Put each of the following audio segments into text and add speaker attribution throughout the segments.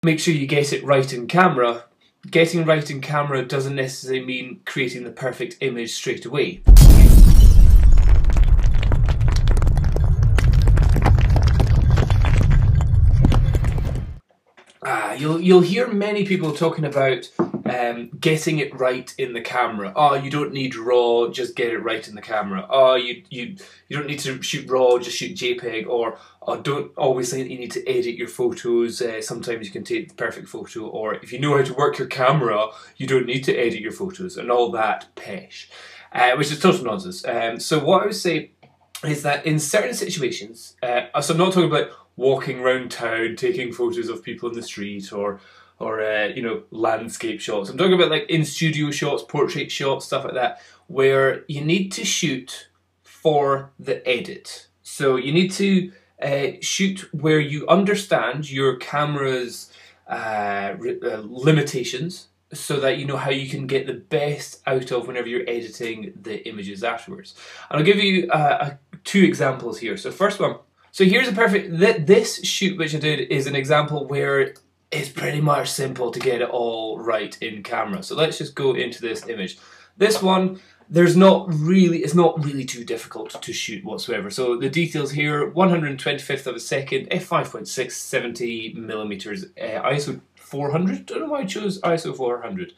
Speaker 1: make sure you get it right in camera. Getting right in camera doesn't necessarily mean creating the perfect image straight away. You'll hear many people talking about getting it right in the camera. Oh, you don't need RAW, just get it right in the camera. Oh, you don't need to shoot RAW, just shoot JPEG. Or don't always think you need to edit your photos. Sometimes you can take the perfect photo. Or if you know how to work your camera, you don't need to edit your photos, and all that pesh, which is total nonsense. So what I would say is that in certain situations, so I'm not talking about walking around town, taking photos of people in the street, or you know, landscape shots. I'm talking about like in studio shots, portrait shots, stuff like that, where you need to shoot for the edit. So you need to shoot where you understand your camera's limitations, so that you know how you can get the best out of whenever you're editing the images afterwards. And I'll give you two examples here. So first one, so here's a perfect, this shoot which I did is an example where it's pretty much simple to get it all right in camera. So let's just go into this image. This one, it's not really too difficult to shoot whatsoever. So the details here, 125th of a second, f5.6, 70 millimeters, ISO 400. Don't know why I chose ISO 400.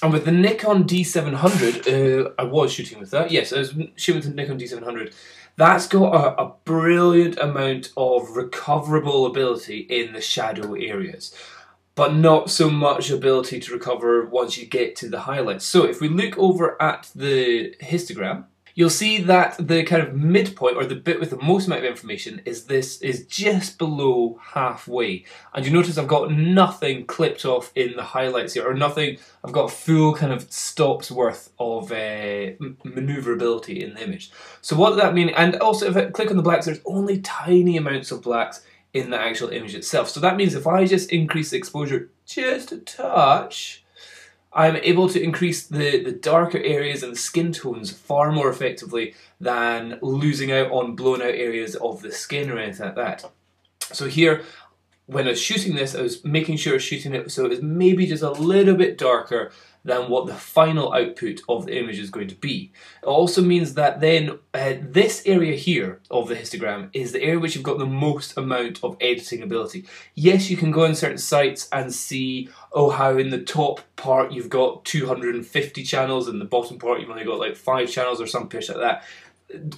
Speaker 1: And with the Nikon D700, I was shooting with that. Yes, I was shooting with the Nikon D700. That's got a brilliant amount of recoverable ability in the shadow areas, but not so much ability to recover once you get to the highlights. So if we look over at the histogram, you'll see that the kind of midpoint, or the bit with the most amount of information, is just below halfway. And you notice I've got nothing clipped off in the highlights here, or nothing, I've got a full kind of stops worth of maneuverability in the image. So what does that mean? And also if I click on the blacks, there's only tiny amounts of blacks in the actual image itself. So that means if I just increase the exposure just a touch, I'm able to increase the darker areas and the skin tones far more effectively than losing out on blown out areas of the skin or anything like that. So here, when I was shooting this, I was making sure I was shooting it so it was maybe just a little bit darker than what the final output of the image is going to be. It also means that then this area here of the histogram is the area which you've got the most amount of editing ability. Yes, you can go on certain sites and see, oh, how in the top part you've got 250 channels and the bottom part you've only got like 5 channels or some pitch like that.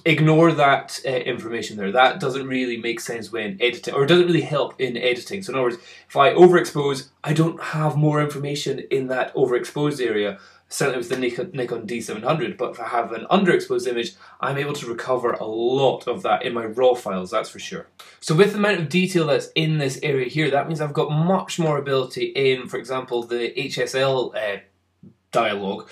Speaker 1: Ignore that information there. That doesn't really make sense when editing, or it doesn't really help in editing. So in other words, if I overexpose, I don't have more information in that overexposed area, certainly with the Nikon D700, but if I have an underexposed image, I'm able to recover a lot of that in my RAW files, that's for sure. So with the amount of detail that's in this area here, that means I've got much more ability in, for example, the HSL dialogue,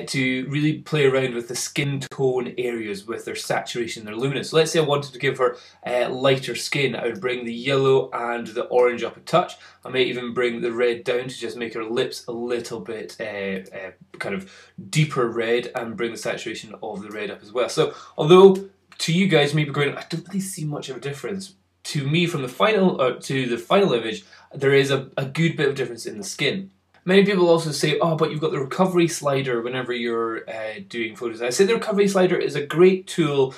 Speaker 1: to really play around with the skin tone areas with their saturation, their luminance. So let's say I wanted to give her lighter skin, I would bring the yellow and the orange up a touch. I may even bring the red down to just make her lips a little bit kind of deeper red, and bring the saturation of the red up as well. So although to you guys maybe going, I don't really see much of a difference, to me from the final to the final image, there is a good bit of difference in the skin. Many people also say, oh, but you've got the recovery slider whenever you're doing photos. I say the recovery slider is a great tool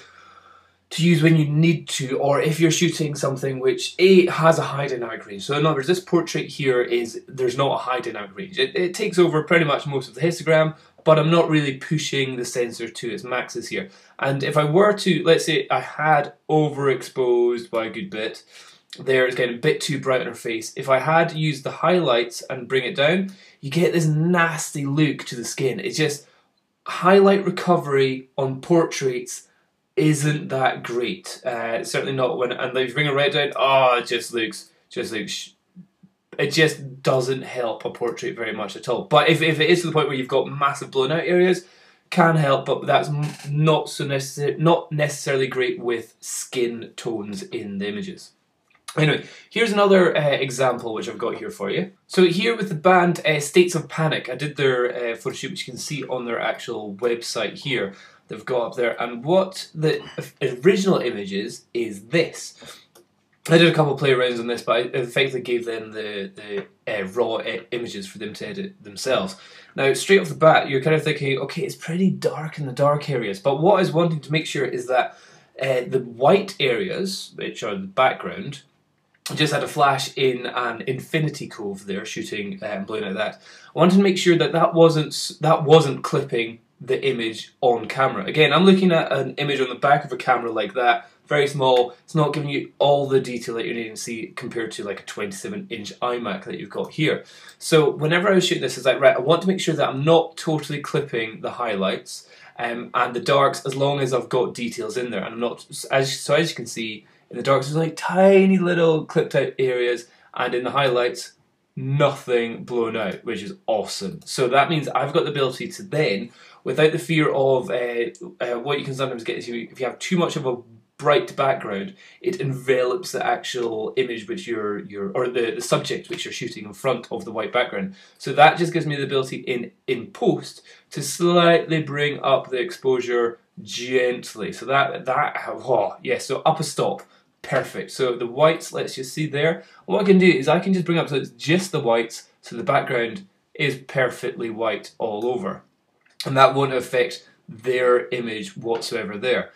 Speaker 1: to use when you need to, or if you're shooting something which has a high dynamic range. So in other words, this portrait here there's not a high dynamic range. It takes over pretty much most of the histogram, but I'm not really pushing the sensor to its maxes here. And if I were to, let's say I had overexposed by a good bit, there it's getting a bit too bright on her face. If I had used the highlights and bring it down, you get this nasty look to the skin. It's just, highlight recovery on portraits isn't that great. Certainly not when, and if you bring it right down, oh, it just looks, it just doesn't help a portrait very much at all. But if it is to the point where you've got massive blown out areas, can help, but that's not necessarily great with skin tones in the images. Anyway, here's another example which I've got here for you. So here with the band States of Panic, I did their photo shoot, which you can see on their actual website here. They've got up there, and what the original image is this. I did a couple of play arounds on this, but I effectively gave them the raw images for them to edit themselves. Now, straight off the bat, you're kind of thinking, okay, it's pretty dark in the dark areas, but what I was wanting to make sure is that the white areas, which are the background, just had a flash in an infinity cove there, shooting and blowing out that. I wanted to make sure that that wasn't clipping the image on camera. Again, I'm looking at an image on the back of a camera like that, very small. It's not giving you all the detail that you need to see compared to like a 27-inch iMac that you've got here. So whenever I was shooting this, it's like, right, I want to make sure that I'm not totally clipping the highlights and the darks, as long as I've got details in there, and I'm not. As you can see, in the darks, there's like tiny little clipped out areas, and in the highlights, nothing blown out, which is awesome. So that means I've got the ability to then, without the fear of what you can sometimes get is if you have too much of a bright background, it envelops the actual image which or the subject which you're shooting in front of the white background. So that just gives me the ability in post to slightly bring up the exposure gently. So so up a stop. Perfect. So the whites, let's just see there. What I can do is I can just bring up so it's just the whites, so the background is perfectly white all over. And that won't affect their image whatsoever there.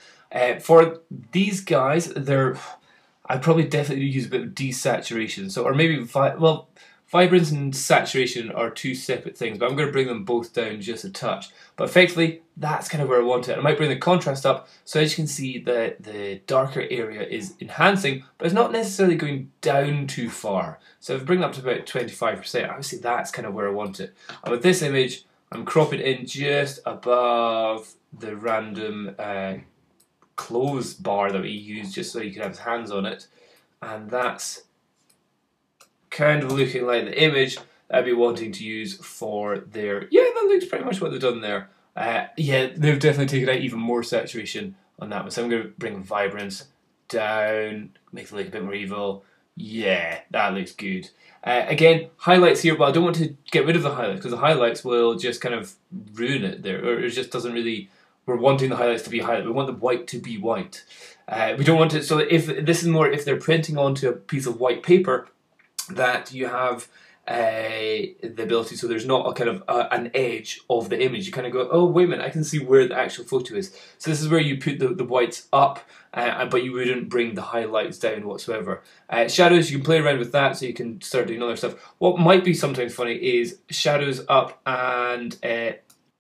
Speaker 1: For these guys, I'd probably definitely use a bit of desaturation. So, or maybe, vibrance and saturation are two separate things, but I'm going to bring them both down just a touch. But effectively, that's kind of where I want it. I might bring the contrast up, so as you can see, the darker area is enhancing, but it's not necessarily going down too far. So if I bring it up to about 25%, obviously that's kind of where I want it. And with this image, I'm cropping in just above the random close bar that we use, just so you can have his hands on it, and that's kind of looking like the image I'd be wanting to use for their, yeah, that looks pretty much what they've done there. Yeah, they've definitely taken out even more saturation on that one, so I'm going to bring vibrance down, make it look a bit more evil. Yeah, that looks good. Again, highlights here, but I don't want to get rid of the highlights, because the highlights will just kind of ruin it there, or it just doesn't really, we're wanting the highlights to be highlight, we want the white to be white. We don't want it, so if this is more, if they're printing onto a piece of white paper, that you have the ability, so there's not a kind of an edge of the image. You kind of go, oh wait a minute, I can see where the actual photo is. So this is where you put the whites up, but you wouldn't bring the highlights down whatsoever. Shadows, you can play around with that, so you can start doing other stuff. What might be sometimes funny is shadows up and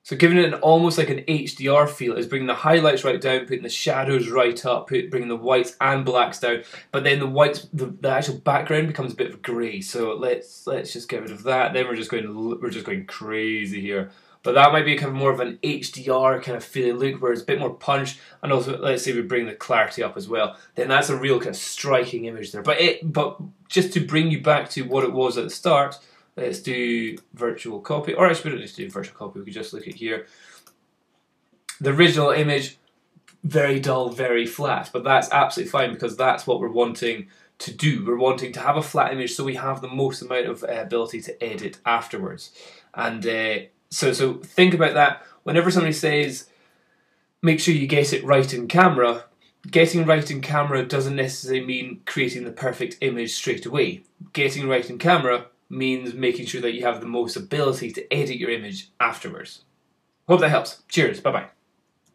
Speaker 1: so giving it almost like an HDR feel is bringing the highlights right down, putting the shadows right up, bringing the whites and blacks down, but then the whites, the actual background becomes a bit of grey. So let's just get rid of that. Then we're just going crazy here. But that might be kind of more of an HDR kind of feeling look, where it's a bit more punch, and also let's say we bring the clarity up as well. Then that's a real kind of striking image there. But just to bring you back to what it was at the start. Let's do virtual copy, or actually we don't need to do virtual copy, we could just look at here. The original image, very dull, very flat, but that's absolutely fine because that's what we're wanting to do. We're wanting to have a flat image so we have the most amount of ability to edit afterwards. And so think about that. Whenever somebody says, make sure you get it right in camera, getting right in camera doesn't necessarily mean creating the perfect image straight away. Getting right in camera means making sure that you have the most ability to edit your image afterwards. Hope that helps. Cheers. Bye-bye.